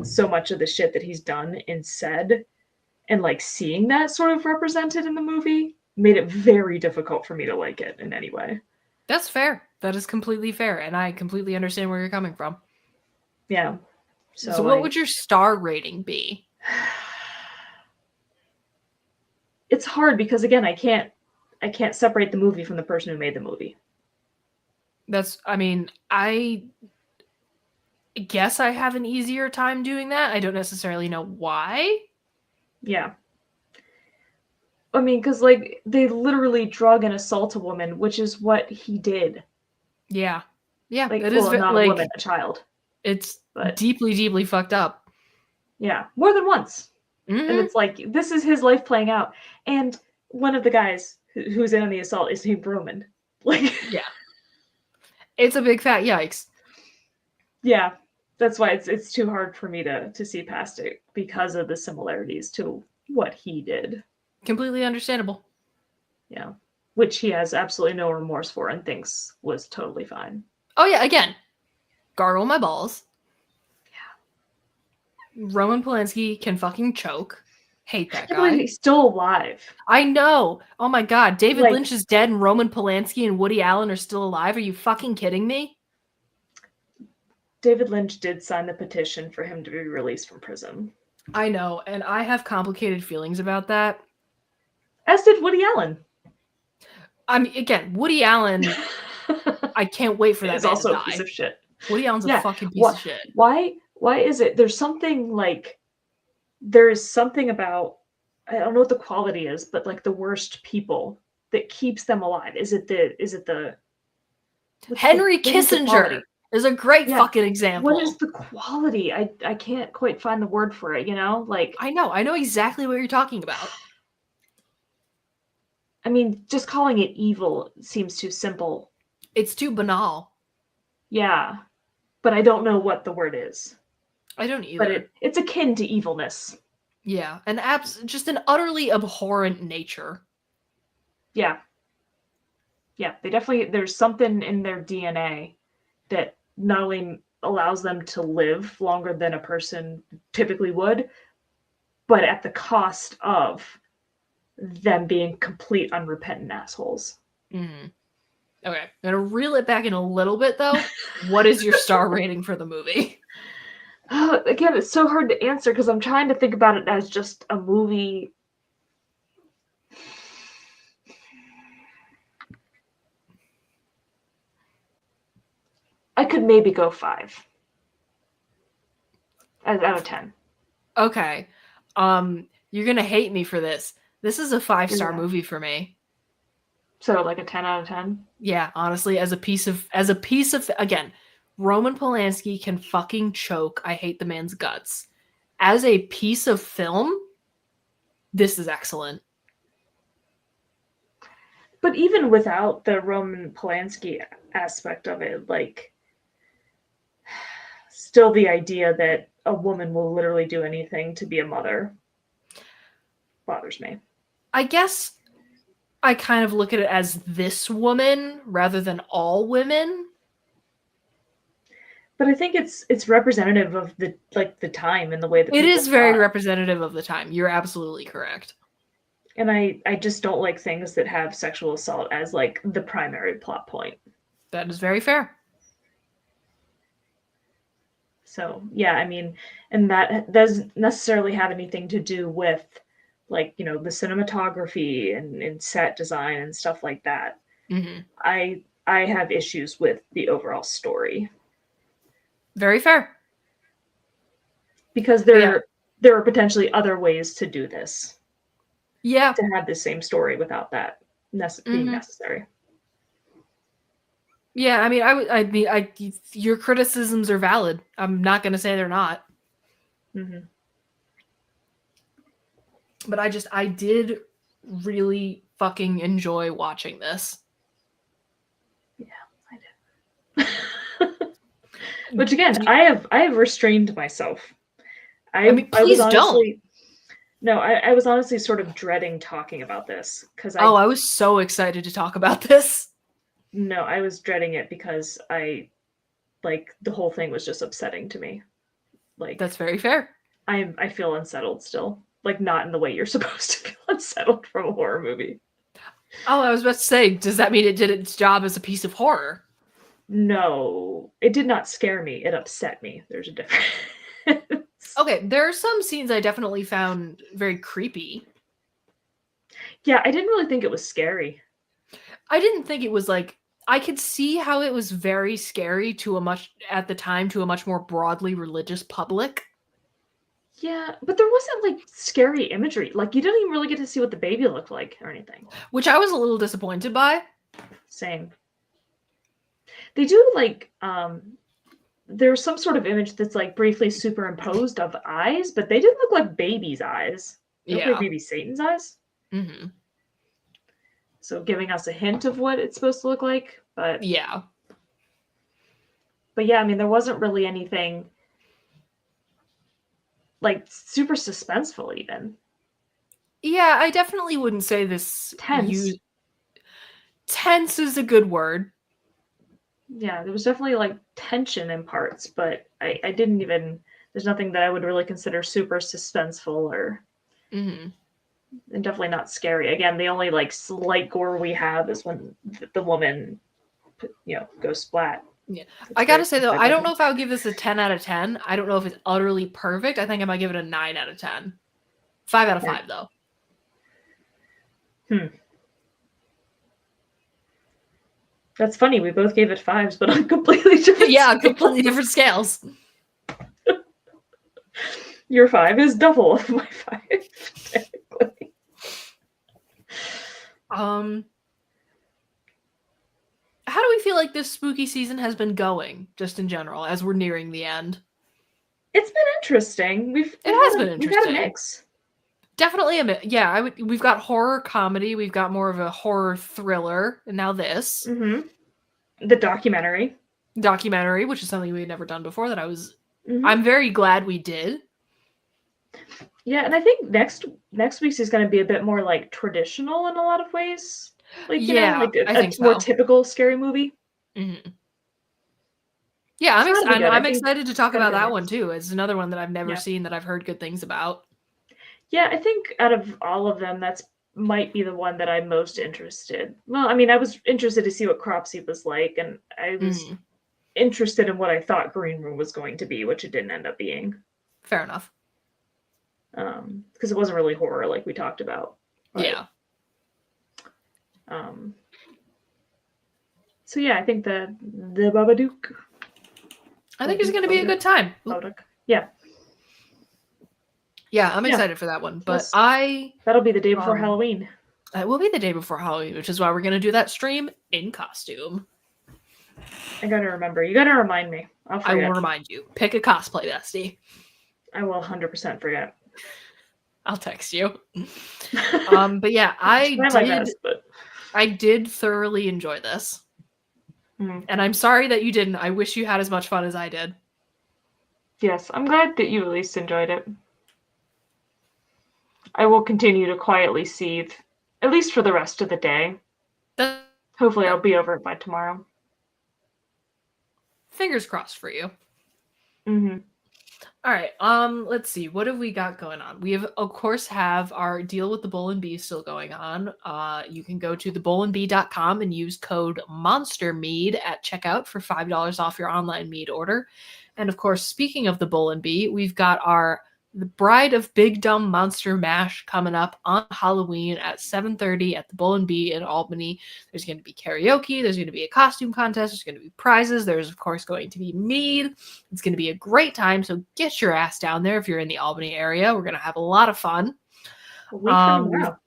so much of the shit that he's done and said, and like seeing that sort of represented in the movie, made it very difficult for me to like it in any way. That's fair. That is completely fair, and I completely understand where you're coming from. Yeah. So So what would your star rating be? it's hard because again, I can't separate the movie from the person who made the movie. I mean, I guess I have an easier time doing that. I don't necessarily know why. Yeah. I mean, because like they literally drug and assault a woman, which is what he did. Yeah. Yeah, Like, it is well, not a woman, like a child, it's but deeply, deeply fucked up. yeah, more than once. And Hmm. it's like this is his life playing out. And one of the guys who's in on the assault is named Roman. Like, Yeah. It's a big fat yikes. yeah, that's why it's too hard for me to see past it because of the similarities to what he did. Completely understandable. Yeah, which he has absolutely no remorse for and thinks was totally fine. Oh yeah, again, gargle my balls. Roman Polanski can fucking choke. Hate I that can't believe guy. he's still alive. I know. Oh my god, David Like, Lynch is dead and Roman Polanski and Woody Allen are still alive. Are you fucking kidding me? David Lynch did sign the petition for him to be released from prison, I know, and I have complicated feelings about that. as did Woody Allen. I mean, again, Woody Allen, I can't wait for that Is man to also a piece die. of shit. Woody Allen's a Yeah. fucking piece of What? shit. Why is it? There's something like there is something about I don't know what the quality is, but like the worst people that keeps them alive. Is it the Henry what is the Kissinger quality? is a great Yeah. fucking What is example. the quality? I can't quite find the word for it, Like I know exactly what you're talking about. I mean, just calling it evil seems too simple. It's too banal. Yeah, but I don't know what the word is. I don't But either. it's akin to evilness. Yeah, just an utterly abhorrent nature. Yeah. Yeah, they definitely there's something in their DNA that not only allows them to live longer than a person typically would, but at the cost of them being complete unrepentant assholes. Mhm. Okay, I'm gonna reel it back in a little bit though. What is your star rating for the movie? Again, it's so hard to answer because I'm trying to think about it as just a movie. I could maybe go 5 out of 10. Okay, you're gonna hate me for this. This is a 5-star Yeah. movie for me. So like a 10 out of 10. Yeah, honestly, again, Roman Polanski can fucking choke. I hate the man's guts. As a piece of film, this is excellent. But even without the Roman Polanski aspect of it, like still the idea that a woman will literally do anything to be a mother bothers me. I guess I kind of look at it as this woman rather than all women. But I think it's representative of the time and the way that It people is very thought. representative of the time. You're absolutely correct. And I just don't like things that have sexual assault as like the primary plot point. That is very fair. So yeah, I mean, and that doesn't necessarily have anything to do with like, you know, the cinematography and set design and stuff like that. Mm-hmm. I have issues with the overall story. Very fair. Because Yeah. there are potentially other ways to do this, Yeah. to have the same story without that being necessary. Yeah, I mean, your criticisms are valid. I'm not going to say they're not. Mm-hmm. But I did really fucking enjoy watching this. Yeah, I did. Which again, I have restrained myself. I mean, I was please don't. honestly no, I was honestly sort of dreading talking about this because Oh, I was so excited to talk about this. no, I was dreading it because I like the whole thing was just upsetting to me. Like That's very fair. I feel unsettled still. Like not in the way you're supposed to feel unsettled from a horror movie. Oh, I was about to say, does that mean it did its job as a piece of horror? No, it did not scare me. It upset me. There's a difference. Okay, there are some scenes I definitely found very creepy. Yeah, I didn't really think it was scary. I didn't think it was like I could see how it was very scary to a much at the time to a much more broadly religious public. Yeah, but there wasn't like scary imagery. Like you didn't even really get to see what the baby looked like or anything. Which I was a little disappointed by. Same. They do like there's some sort of image that's like briefly superimposed of eyes, but they didn't look like baby's eyes. They look like Yeah. baby Satan's eyes. Mm-hmm. So giving us a hint of what it's supposed to look like, Yeah. but yeah, I mean there wasn't really anything like super suspenseful even. Yeah, I definitely wouldn't say this Tense. tense is a good word. Yeah, there was definitely like tension in parts, but I didn't even there's nothing that I would really consider super suspenseful or Mm-hmm. and definitely not scary. Again, the only like slight gore we have is when the woman goes splat. Yeah. It's I gotta very say though, I don't know looking. if I would give this a 10 out of 10. I don't know if it's utterly perfect. I think I might give it a 9 out of 10. 5 out of 5 though. That's funny. We both gave it 5s, but on completely different Yeah, scales. completely different scales. Your 5 is double of my 5, technically. How do we feel like this spooky season has been going, just in general, as we're nearing the end? It's been interesting. We've had a mix. Definitely we've got horror comedy, we've got more of a horror thriller, and now this. Mm-hmm. The Documentary, which is something we had never done before that Mm-hmm. I'm very glad we did. Yeah, and I think next week's is going to be a bit more like traditional in a lot of ways. Like, Yeah, like I a think more so. typical scary movie. Mm-hmm. Yeah, I'm excited to talk about that one too. It's another one that I've never seen that I've heard good things about. Yeah, I think out of all of them, that's might be the one that I'm most interested. Well, I mean, I was interested to see what Cropsy was like, and I was interested in what I thought Green Room was going to be, which it didn't end up being. Fair enough. Because it wasn't really horror like we talked about. But, yeah. So yeah, I think the Babadook. I think it's going to be a good time. Babadook. Yeah. Yeah, I'm excited for that one. But that'll be the day before Halloween. It will be the day before Halloween, which is why we're going to do that stream in costume. I gotta remember. You gotta remind me. I will remind you. Pick a cosplay, bestie. I will 100% forget. I'll text you. But yeah, I did thoroughly enjoy this. And I'm sorry that you didn't. I wish you had as much fun as I did. Yes, I'm glad that you at least enjoyed it. I will continue to quietly seethe. at least for the rest of the day. That, Hopefully I'll be over it by tomorrow. fingers crossed for you. Mm-hmm. All right. Let's see. What have we got going on? We have, of course, have our deal with the Bull and Bee still going on. You can go to thebullandbee.com and use code MONSTERMEAD at checkout for $5 off your online mead order. And of course, speaking of the Bull and Bee, we've got our The Bride of Big Dumb Monster Mash coming up on Halloween at 7:30 at the Bull and Bee in Albany. There's going to be karaoke. There's going to be a costume contest. There's going to be prizes. There's, of course, going to be mead. It's going to be a great time. So get your ass down there if you're in the Albany area. We're going to have a lot of fun. A week from tomorrow.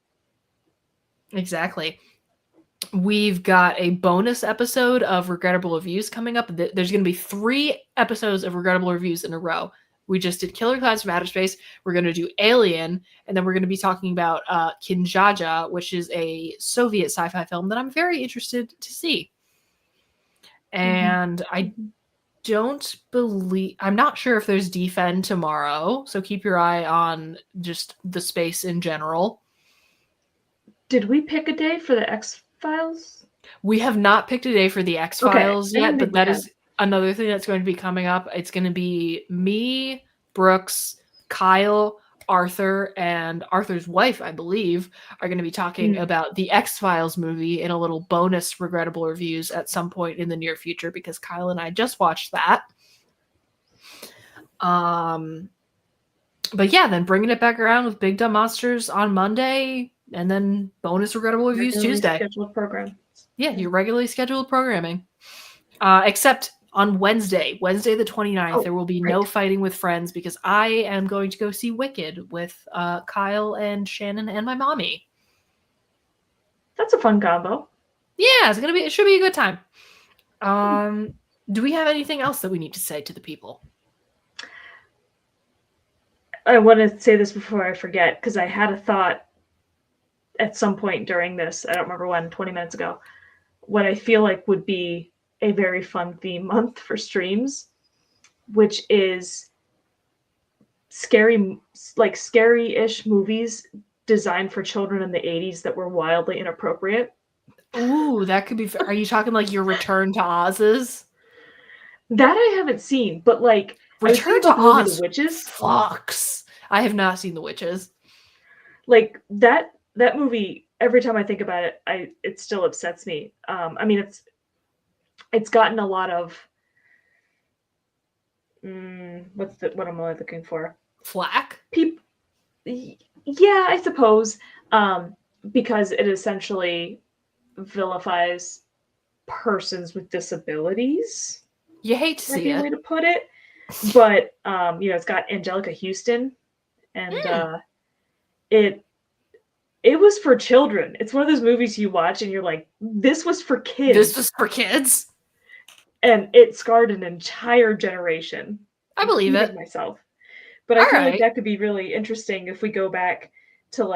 Exactly. We've got a bonus episode of Regrettable Reviews coming up. There's going to be 3 episodes of Regrettable Reviews in a row. We just did Killer Clowns from Outer Space. We're going to do Alien, and then we're going to be talking about Kinjaja, which is a Soviet sci-fi film that I'm very interested to see. And I'm not sure if there's Defend tomorrow, so keep your eye on just the space in general. Did we pick a day for the X-Files? We have not picked a day for the X-Files yet, but that is another thing that's going to be coming up. It's going to be me, Brooks, Kyle, Arthur, and Arthur's wife, I believe, are going to be talking about the X-Files movie in a little bonus Regrettable Reviews at some point in the near future, because Kyle and I just watched that. But yeah, then bringing it back around with Big Dumb Monsters on Monday, and then bonus Regrettable Reviews Tuesday. Scheduled program. Yeah, your regularly scheduled programming. Except on Wednesday the 29th, there will be no Fighting with Friends because I am going to go see Wicked with Kyle and Shannon and my mommy. That's a fun combo. Yeah, it should be a good time. Do we have anything else that we need to say to the people? I want to say this before I forget, because I had a thought at some point during this, I don't remember when, 20 minutes ago, what I feel like would be a very fun theme month for streams, which is scary-ish movies designed for children in the 80s that were wildly inappropriate. Ooh, that could be. Are you talking like your Return to Oz's? That I haven't seen, but like Return to Oz, The Witches. Fucks. I have not seen The Witches. Like that movie. Every time I think about it, it still upsets me. I mean, it's gotten a lot of what am I looking for? Flack? Yeah, I suppose. Because it essentially vilifies persons with disabilities. You hate to see it. Way to put it. But it's got Angelica Houston, and it was for children. It's one of those movies you watch and you're like, this was for kids. This was for kids? And it scarred an entire generation. I believe it. Myself. But I feel like that could be really interesting if we go back to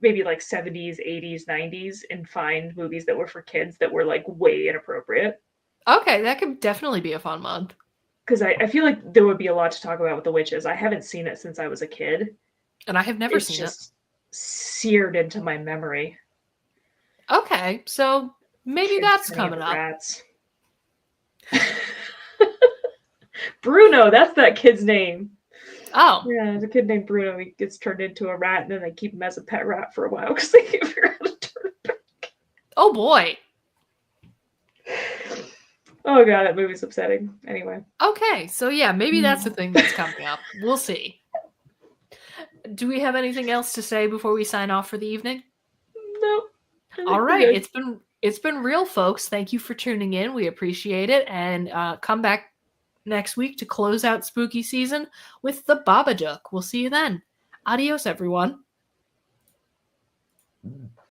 maybe like 70s, 80s, 90s and find movies that were for kids that were like way inappropriate. Okay, that could definitely be a fun month. Because I feel like there would be a lot to talk about with The Witches. I haven't seen it since I was a kid. And I have never seen it. Seared into my memory. Okay, so maybe that's coming up. Rats. Bruno, that's that kid's name. Oh. Yeah, there's a kid named Bruno. He gets turned into a rat, and then they keep him as a pet rat for a while because they can't figure out how to turn it back. Oh, boy. Oh, God, that movie's upsetting. Anyway. Okay, so yeah, maybe that's the thing that's coming up. We'll see. Do we have anything else to say before we sign off for the evening? No. All right, it's been real, folks. Thank you for tuning in. We appreciate it, and come back next week to close out spooky season with the Babadook. We'll see you then. Adios, everyone.